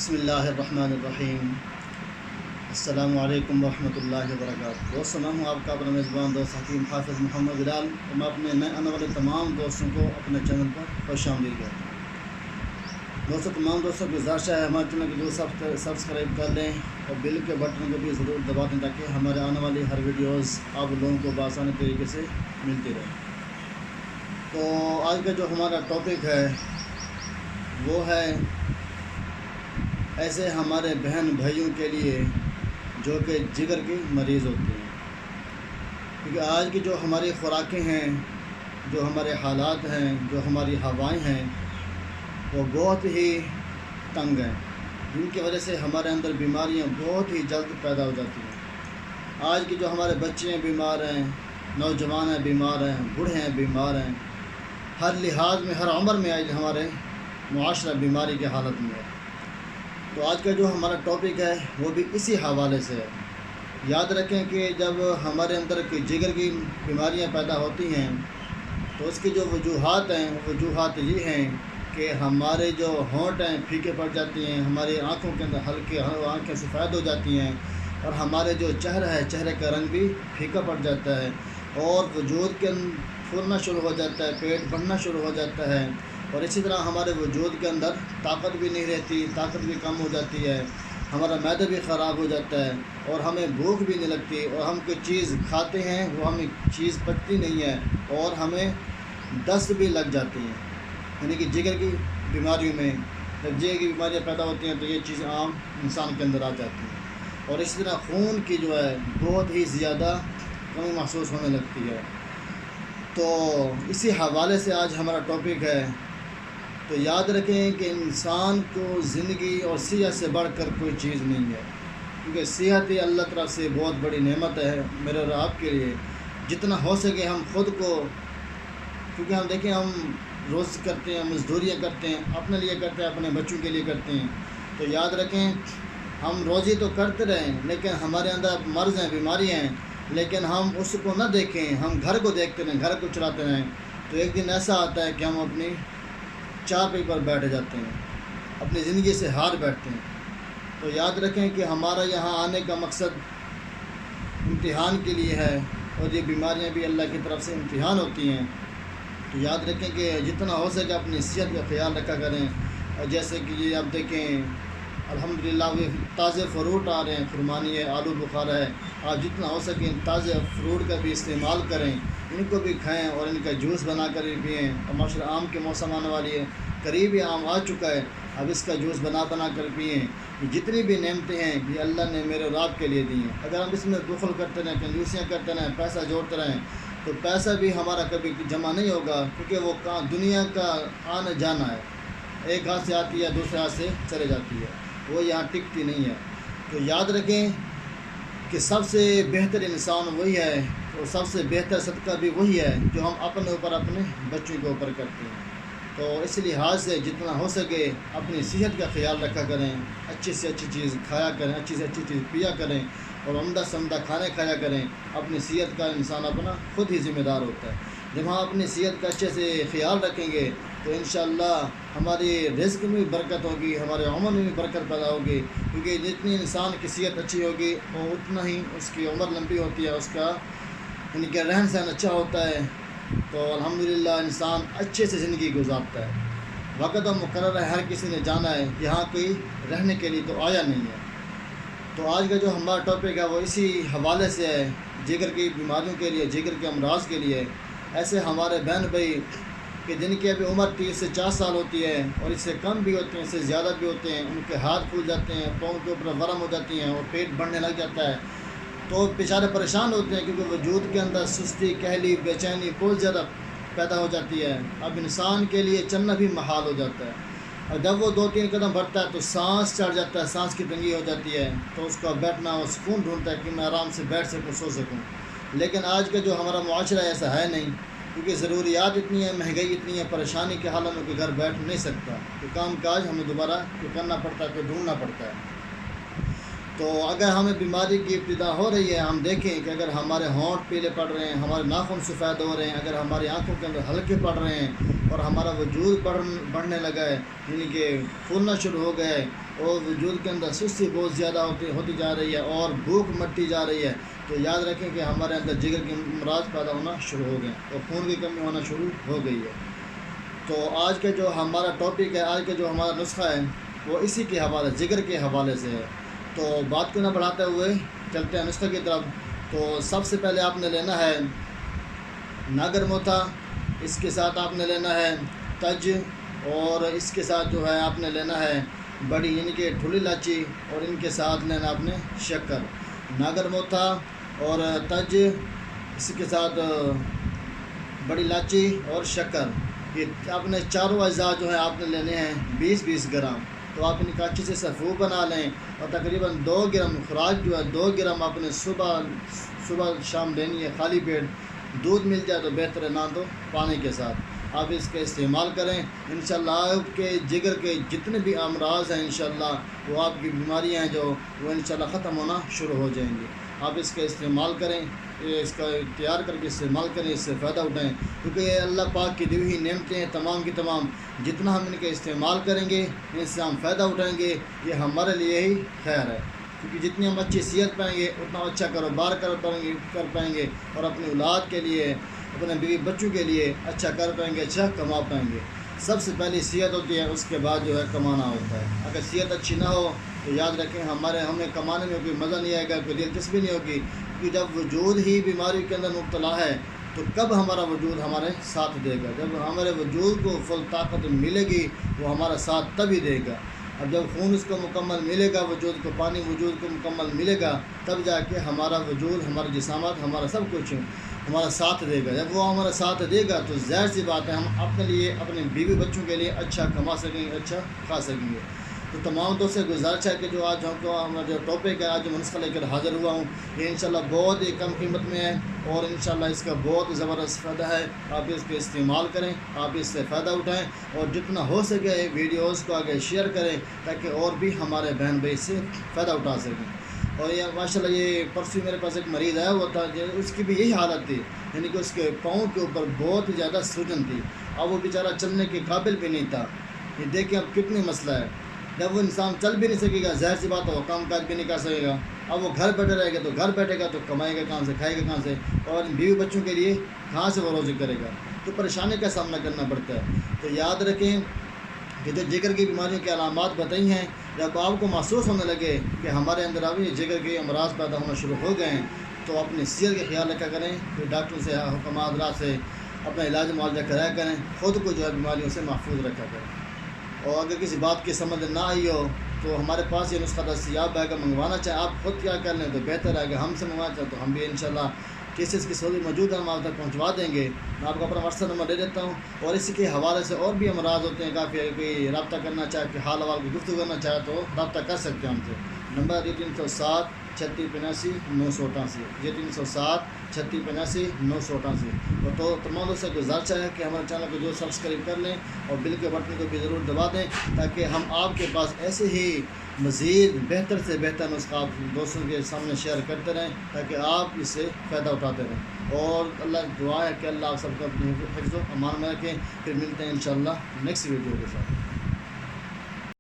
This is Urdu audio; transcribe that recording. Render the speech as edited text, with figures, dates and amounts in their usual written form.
بسم اللہ الرحمن الرحیم۔ السلام علیکم ورحمۃ اللہ وبرکاتہ۔ دوستوں، میں ہوں آپ کا اپنا میزبان دوست حکیم حافظ محمد بلال، اور میں اپنے نئے آنے والے تمام دوستوں کو اپنے چینل پر خوش آمدید کرتا ہوں۔ دوستوں، تمام دوستوں کی گزارش ہے ہمارے چینل کو سبسکرائب کر لیں اور بیل کے بٹن کو بھی ضرور دبا دیں تاکہ ہمارے آنے والی ہر ویڈیوز آپ لوگوں کو بآسانی طریقے سے ملتی رہے۔ تو آج کا جو ہمارا ٹاپک ہے وہ ہے ایسے ہمارے بہن بھائیوں کے لیے جو کہ جگر کی مریض ہوتے ہیں، کیونکہ آج کی جو ہماری خوراکیں ہیں، جو ہمارے حالات ہیں، جو ہماری ہوائیں ہیں، وہ بہت ہی تنگ ہیں، جن کی وجہ سے ہمارے اندر بیماریاں بہت ہی جلد پیدا ہو جاتی ہیں۔ آج کی جو ہمارے بچے ہیں بیمار ہیں، نوجوان ہیں بیمار ہیں، بوڑھے ہیں بیمار ہیں، ہر لحاظ میں ہر عمر میں آج ہمارے معاشرہ بیماری کی حالت میں ہے۔ تو آج کا جو ہمارا ٹاپک ہے وہ بھی اسی حوالے سے ہے۔ یاد رکھیں کہ جب ہمارے اندر کوئی جگر کی بیماریاں پیدا ہوتی ہیں تو اس کی جو وجوہات ہیں، وجوہات یہ ہیں کہ ہمارے جو ہونٹ ہیں پھیکے پڑ جاتی ہیں، ہماری آنکھوں کے اندر ہلکے آنکھیں سفید ہو جاتی ہیں، اور ہمارے جو چہرہ ہے، چہرے کا رنگ بھی پھیکا پڑ جاتا ہے، اور وجود کے پھولنا شروع ہو جاتا ہے، پیٹ بڑھنا شروع ہو جاتا ہے، اور اسی طرح ہمارے وجود کے اندر طاقت بھی نہیں رہتی، طاقت بھی کم ہو جاتی ہے، ہمارا معدہ بھی خراب ہو جاتا ہے، اور ہمیں بھوک بھی نہیں لگتی، اور ہم کوئی چیز کھاتے ہیں وہ ہمیں چیز پچتی نہیں ہے، اور ہمیں دست بھی لگ جاتی ہیں۔ یعنی کہ جگر کی بیماریوں میں جب جگر کی بیماریاں پیدا ہوتی ہیں تو یہ چیزیں عام انسان کے اندر آ جاتی ہیں، اور اسی طرح خون کی جو ہے بہت ہی زیادہ کمی محسوس ہونے لگتی ہے۔ تو اسی حوالے سے آج ہمارا ٹاپک ہے۔ تو یاد رکھیں کہ انسان کو زندگی اور صحت سے بڑھ کر کوئی چیز نہیں ہے، کیونکہ صحت ہی اللہ طرف سے بہت بڑی نعمت ہے میرے اور آپ کے لیے۔ جتنا ہو سکے ہم خود کو، کیونکہ ہم دیکھیں ہم روز کرتے ہیں، مزدوریاں کرتے ہیں، اپنے لیے کرتے ہیں، اپنے بچوں کے لیے کرتے ہیں، تو یاد رکھیں ہم روزی تو کرتے رہیں لیکن ہمارے اندر مرض ہیں، بیماریاں ہیں، لیکن ہم اس کو نہ دیکھیں، ہم گھر کو دیکھتے رہیں، گھر کو چلاتے رہیں، تو ایک دن ایسا آتا ہے کہ ہم اپنی چارپائی پر بیٹھ جاتے ہیں، اپنی زندگی سے ہار بیٹھتے ہیں۔ تو یاد رکھیں کہ ہمارا یہاں آنے کا مقصد امتحان کے لیے ہے، اور یہ بیماریاں بھی اللہ کی طرف سے امتحان ہوتی ہیں۔ تو یاد رکھیں کہ جتنا ہو سکے اپنی صحت کا خیال رکھا کریں، اور جیسے کہ یہ آپ دیکھیں الحمدللہ وہ تازے فروٹ آ رہے ہیں، خرمانی ہے، آلو بخارا ہے، آپ جتنا ہو سکے تازے فروٹ کا بھی استعمال کریں، ان کو بھی کھائیں اور ان کا جوس بنا کر بھی پئیں۔ اور ماشاءاللہ آم کے موسم آنے والی ہے، قریب ہی آم آ چکا ہے، اب اس کا جوس بنا کر پئیں۔ جتنی بھی نعمتیں ہیں یہ اللہ نے میرے اور آپ کے لیے دی ہیں، اگر ہم اس میں بخل کرتے رہیں، کنجوسیاں کرتے رہیں، پیسہ جوڑتے رہیں، تو پیسہ بھی ہمارا کبھی جمع نہیں ہوگا، کیونکہ وہ دنیا کا آنا جانا ہے، ایک ہاتھ سے آتی ہے دوسرے ہاتھ سے چلے جاتی ہے، وہ یہاں ٹکتی نہیں ہے۔ تو یاد رکھیں کہ سب سے بہتر انسان وہی ہے، اور سب سے بہتر صدقہ بھی وہی ہے جو ہم اپنے اوپر اپنے بچوں کے اوپر کرتے ہیں۔ تو اس لحاظ سے جتنا ہو سکے اپنی صحت کا خیال رکھا کریں، اچھی سے اچھی چیز کھایا کریں، اچھی سے اچھی چیز پیا کریں، اور عمدہ سے عمدہ کھانے کھایا کریں۔ اپنی صحت کا انسان اپنا خود ہی ذمہ دار ہوتا ہے۔ جب ہم اپنی صحت کا اچھے سے خیال رکھیں گے تو انشاءاللہ ہماری رزق میں بھی برکت ہوگی، ہمارے عمر میں بھی برکت پیدا ہوگی، کیونکہ جتنی انسان کی صحت اچھی ہوگی وہ اتنا ہی اس کی عمر لمبی ہوتی ہے، اس کا یعنی کہ رہن سہن اچھا ہوتا ہے، تو الحمدللہ انسان اچھے سے زندگی گزارتا ہے۔ وقت اور مقرر ہے، ہر کسی نے جانا ہے، یہاں کوئی رہنے کے لیے تو آیا نہیں ہے۔ تو آج کا جو ہمارا ٹاپک ہے وہ اسی حوالے سے ہے، جگر کی بیماریوں کے لیے، جگر کے امراض کے لیے۔ ایسے ہمارے بہن بھائی کہ جن کی ابھی عمر 30 سے 40 سال ہوتی ہے، اور اس سے کم بھی ہوتے ہیں، اس سے زیادہ بھی ہوتے ہیں، ان کے ہاتھ پھول جاتے ہیں، پاؤں کے اوپر ورم ہو جاتی ہیں، اور پیٹ بڑھنے لگ جاتا ہے، تو بیچارے پریشان ہوتے ہیں، کیونکہ وجود کے اندر سستی، کہلی، بے چینی بہت زیادہ پیدا ہو جاتی ہے۔ اب انسان کے لیے چلنا بھی محال ہو جاتا ہے، اور جب وہ 2-3 قدم بڑھتا ہے تو سانس چڑھ جاتا ہے، سانس کی تنگی ہو جاتی ہے، تو اس کا بیٹھنا وہ سکون ڈھونڈتا ہے کہ میں آرام سے بیٹھ سکوں، سو سکوں۔ لیکن آج کا جو ہمارا معاشرہ ایسا ہے نہیں، کیونکہ ضروریات اتنی ہیں، مہنگائی اتنی ہے، پریشانی کے حالت میں کوئی گھر بیٹھ نہیں سکتا، تو کام کاج ہمیں دوبارہ کرنا پڑتا ہے، کوئی ڈھونڈنا پڑتا ہے۔ تو اگر ہمیں بیماری کی ابتدا ہو رہی ہے، ہم دیکھیں کہ اگر ہمارے ہونٹ پیلے پڑ رہے ہیں، ہمارے ناخن سفید ہو رہے ہیں، اگر ہماری آنکھوں کے اندر ہلکے پڑ رہے ہیں، اور ہمارا وجود بڑھنے لگا ہے، یعنی کہ پھولنا شروع ہو گیا ہے، اور وجود کے اندر سستی بہت زیادہ ہوتی جا رہی ہے اور بھوک مٹتی جا رہی ہے، تو یاد رکھیں کہ ہمارے اندر جگر کے امراض پیدا ہونا شروع ہو گئے اور خون کی کمی ہونا شروع ہو گئی ہے۔ تو آج کا جو ہمارا ٹاپک ہے، آج کا جو ہمارا نسخہ ہے، وہ اسی کے حوالے، جگر کے حوالے سے ہے۔ تو بات کو نہ بڑھاتے ہوئے چلتے ہیں نسخے کی طرف۔ تو سب سے پہلے آپ نے لینا ہے ناگر موتھا، اس کے ساتھ آپ نے لینا ہے تج، اور اس کے ساتھ جو ہے آپ نے لینا ہے بڑی یعنی کہ ٹھولی الائچی، اور ان کے ساتھ لینا آپ نے شکر۔ ناگر موتھا اور تج، اس کے ساتھ بڑی الائچی اور شکر، یہ آپ نے چاروں اجزاء جو ہے آپ نے لینے ہیں 20-20 گرام۔ تو آپ ان کا اچھے سے صفو بنا لیں، اور تقریباً 2 گرام خوراک جو ہے 2 گرام آپ نے صبح شام لینی ہے خالی پیٹ۔ دودھ مل جائے تو بہتر ہے، نہ تو پانی کے ساتھ آپ اس کا استعمال کریں۔ انشاءاللہ آپ کے جگر کے جتنے بھی امراض ہیں انشاءاللہ وہ آپ کی بیماریاں ہیں جو وہ انشاءاللہ ختم ہونا شروع ہو جائیں گی۔ آپ اس کا استعمال کریں، اس کا تیار کر کے استعمال کریں، اس سے فائدہ اٹھائیں، کیونکہ یہ اللہ پاک کی دی ہوئی نعمتیں ہیں تمام کی تمام۔ جتنا ہم ان کا استعمال کریں گے، ان سے ہم فائدہ اٹھائیں گے، یہ ہمارے لیے ہی خیر ہے، کیونکہ جتنی ہم اچھی صحت پائیں گے اتنا اچھا کاروبار کر پائیں گے، اور اپنی اولاد کے لیے، اپنے بیوی بچوں کے لیے اچھا کر پائیں گے، اچھا کما پائیں گے۔ سب سے پہلی صحت ہوتی ہے، اس کے بعد جو ہے کمانا ہوتا ہے۔ اگر صحت اچھی نہ ہو تو یاد رکھیں ہمیں کمانے میں کوئی مزہ نہیں آئے گا، کوئی دلچسپی نہیں ہوگی، کیونکہ جب وجود ہی بیماری کے اندر مبتلا ہے تو کب ہمارا وجود ہمارے ساتھ دے گا؟ جب ہمارے وجود کو فل طاقت ملے گی وہ ہمارا ساتھ تبھی دے گا۔ اب جب خون اس کو مکمل ملے گا، وجود کو پانی وجود کو مکمل ملے گا، تب جا کے ہمارا وجود، ہمارے جسامات، ہمارا سب کچھ ہمارا ساتھ دے گا۔ جب وہ ہمارا ساتھ دے گا تو ظاہر سی بات ہے ہم اپنے لیے، اپنے بیوی بچوں کے لیے اچھا کما سکیں گے، اچھا کھا سکیں گے۔ تو تمام دوستوں سے گزارش ہے کہ جو آج ہم کو ہمارا جو ٹاپک ہے، آج جو نسخہ لے کر حاضر ہوا ہوں، یہ انشاءاللہ بہت ہی کم قیمت میں ہے، اور انشاءاللہ اس کا بہت زبردست فائدہ ہے۔ آپ اس کا استعمال کریں، آپ اس سے فائدہ اٹھائیں، اور جتنا ہو سکے ویڈیوز کو آگے شیئر کریں تاکہ اور بھی ہمارے بہن بھائی سے فائدہ اٹھا سکیں۔ اور یہ ماشاءاللہ یہ پرسوں میرے پاس ایک مریض آیا ہوا تھا، اس کی بھی یہی حالت تھی، یعنی کہ اس کے پاؤں کے اوپر بہت ہی زیادہ سوجن تھی، اب وہ بیچارہ چلنے کے قابل بھی نہیں تھا۔ یہ دیکھیں اب کتنی مسئلہ ہے، جب وہ انسان چل بھی نہیں سکے گا، ظاہر سی بات ہے وہ کام کاج بھی نہیں کر سکے گا۔ اب وہ گھر بیٹھے رہے گا تو گھر بیٹھے گا تو کمائے گا کہاں سے، کھائے گا کہاں سے، اور بیوی بچوں کے لیے کہاں سے وہ روزی کرے گا؟ تو پریشانی کا سامنا کرنا پڑتا ہے۔ تو یاد رکھیں کہ جو جگر کی بیماریوں کی علامات بتائی ہیں، جب آپ کو محسوس ہونے لگے کہ ہمارے اندر ابھی جگر کے امراض پیدا ہونا شروع ہو گئے ہیں، تو اپنی صحت کا خیال رکھا کریں، پھر ڈاکٹر سے، حکماء حضرات سے اپنا علاج معالجہ کرایا کریں، خود کو جو ہے بیماریوں سے محفوظ رکھا کریں۔ اور اگر کسی بات کی سمجھ نہ آئی ہو تو ہمارے پاس یہ نسخہ دستیاب ہے، اگر منگوانا چاہیں آپ خود کیا کر لیں تو بہتر ہے، اگر ہم سے منگوانا چاہیں تو ہم بھی انشاءاللہ کیسز کی سہولت موجود ہے، ہم آپ تک پہنچوا دیں گے۔ میں آپ کو اپنا واٹس ایپ نمبر دے دیتا ہوں، اور اسی کے حوالے سے اور بھی امراض ہوتے ہیں کافی، اگر کوئی رابطہ کرنا چاہے، کہ حال حوال کی گفتگو کرنا چاہے تو رابطہ کر سکتے ہیں ہم سے۔ نمبر 307 3685 988، 307 3685 988۔ اور تو تمام دوستوں سے گزارش ہے کہ ہمارے چینل کو جو سبسکرائب کر لیں، اور بل کے بٹن کو بھی ضرور دبا دیں، تاکہ ہم آپ کے پاس ایسے ہی مزید بہتر سے بہتر نسخہ آپ دوستوں کے سامنے شیئر کرتے رہیں، تاکہ آپ اس سے فائدہ اٹھاتے رہیں۔ اور اللہ دعا ہے کہ اللہ آپ سب کو اپنے حفظ و امان میں رکھیں۔ پھر ملتے ہیں انشاءاللہ نیکسٹ ویڈیو کے ساتھ۔